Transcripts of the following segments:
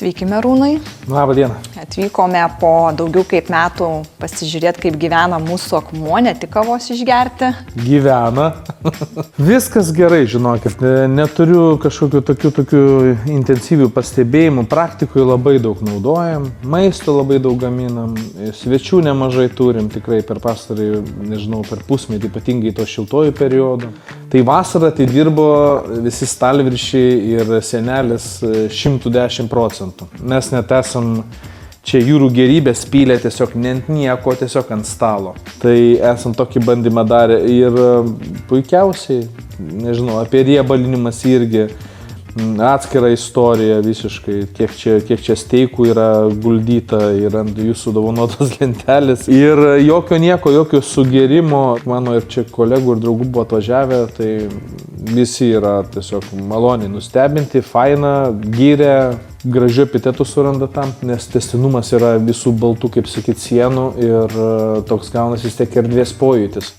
Sveiki, merūnai. Labą dieną. Atvykome po daugiau kaip metų pasižiūrėti, kaip gyvena mūsų akmuo, ne tik kavos išgerti. Gyvena. Viskas gerai, žinokit. Neturiu kažkokių tokių intensyvių pastebėjimų. Praktikoje labai daug naudojam, maisto labai daug gaminam, svečių nemažai turim, tikrai per pastarąjį, nežinau, per pusmetį, ypatingai to šiltojų periodo. Tai vasarą tai dirbo visi stalviršiai ir senelis 110%. Mes net esam čia jūrų gerybės pylę tiesiog net nieko, tiesiog ant stalo. Tai esam tokį bandymą darę ir puikiausiai, nežinau, apie riebalinimas irgi atskira istorija visiškai, kiek čia steikų yra guldyta ir ant jūsų dovanotos lentelės. Ir jokio sugėrimo, mano ir čia kolegų ir draugų buvo atvažiavę, tai visi yra tiesiog maloniai nustebinti, faina, gyrė, gražių epitetų suranda tam, nes tęstinumas yra visų baltų, kaip sakyt, sienų ir toks gaunasi vis tiek erdvės pojūtis.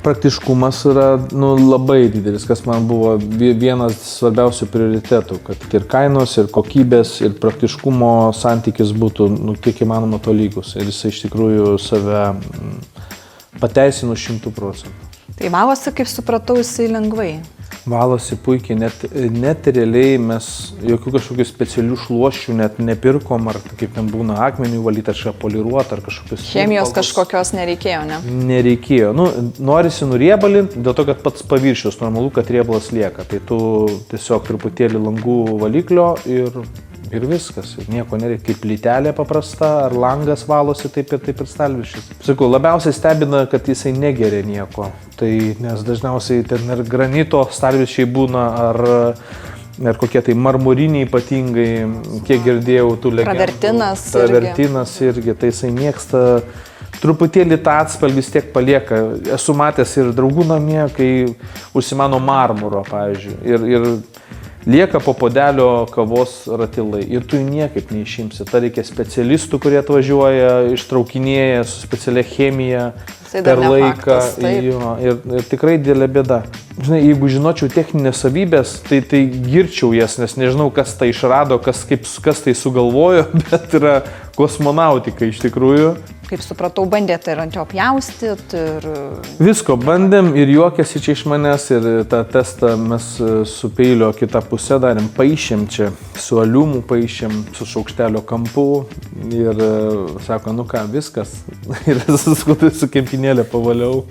Praktiškumas yra labai didelis, kas man buvo vienas svarbiausių prioritetų, kad ir kainos, ir kokybės, ir praktiškumo santykis būtų kiek įmanoma tolygus. Ir jis iš tikrųjų save pateisino 100%. Tai valosi, kaip supratau, jisai lengvai. Valosi puikiai, net realiai mes jokių kažkokių specialių šluoščių net nepirkom, ar kaip ten būna akmenių valyti, ar poliruoti, ar kažkokius... Chemijos kažkokios nereikėjo, ne? Nereikėjo. Norisi nuriebalinti, dėl to, kad pats paviršius normalu, kad riebalas lieka. Tai tu tiesiog truputėlį langų valiklio ir viskas. Ir nieko nereikia, kaip plytelė paprasta, ar langas valosi, taip ir stalviršis. Sakau, labiausiai stebina, kad jisai negeria nieko. Tai nes dažniausiai ten ir granito stalviršiai būna, ar kokie tai marmuriniai ypatingai, kiek girdėjau tų legendų. Travertinas irgi. Tai jisai mėgsta truputėlį tą atspalvį vis tiek palieka. Esu matęs ir draugų namie, kai užsimano marmuro, pavyzdžiui. Ir lieka po puodelio kavos ratilai ir tu niekaip neišimsi. Ta reikia specialistų, kurie atvažiuoja, ištraukinėja su specialia chemija per laiką. Ir tikrai didelė bėda. Žinai, jeigu žinočiau techninės savybės, tai girčiau jas, nes nežinau, kas tai išrado, kas tai sugalvojo, bet yra kosmonautika iš tikrųjų. Kaip supratau, bandėte ir ant jo pjaustyt ir... Visko bandėm ir juokėsi čia iš manęs ir tą testą mes su peilio kitą pusę darėm, paišėm čia, su aliumu paišėm, su šaukštelio kampu ir sako, viskas. Ir su kempinėlė pavaliau.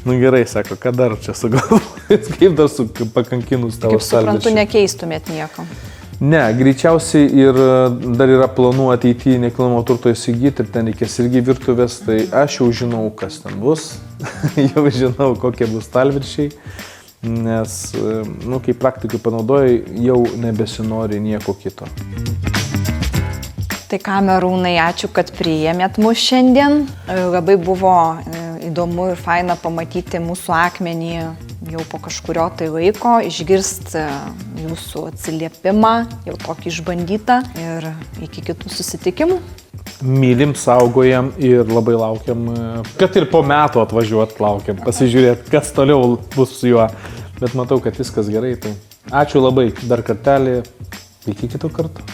Gerai, sako, ką dar čia sugalvojus, kaip dar pakankinus tavo stalviršį. Kaip suprantu, nekeistumėt nieko. Ne, greičiausiai ir dar yra planų ateityje nekilnojamo turto įsigyti ir ten reikės irgi virtuvės, tai aš jau žinau, kas ten bus, jau žinau, kokie bus stalviršiai, nes, kai praktikai panaudojai, jau nebesinori nieko kito. Tai ką, merūnai, ačiū, kad priėmėt mus šiandien. Labai buvo įdomu ir faina pamatyti mūsų akmenį jau po kažkurio tai laiko, išgirsti jūsų atsiliepimą, jau tokį išbandytą ir iki kitų susitikimų. Mylim, saugojam ir labai laukiam, kad ir po metų atvažiuot laukiam, pasižiūrėti, kas toliau bus su juo. Bet matau, kad viskas gerai, tai ačiū labai dar kartelį, iki kitų kartų.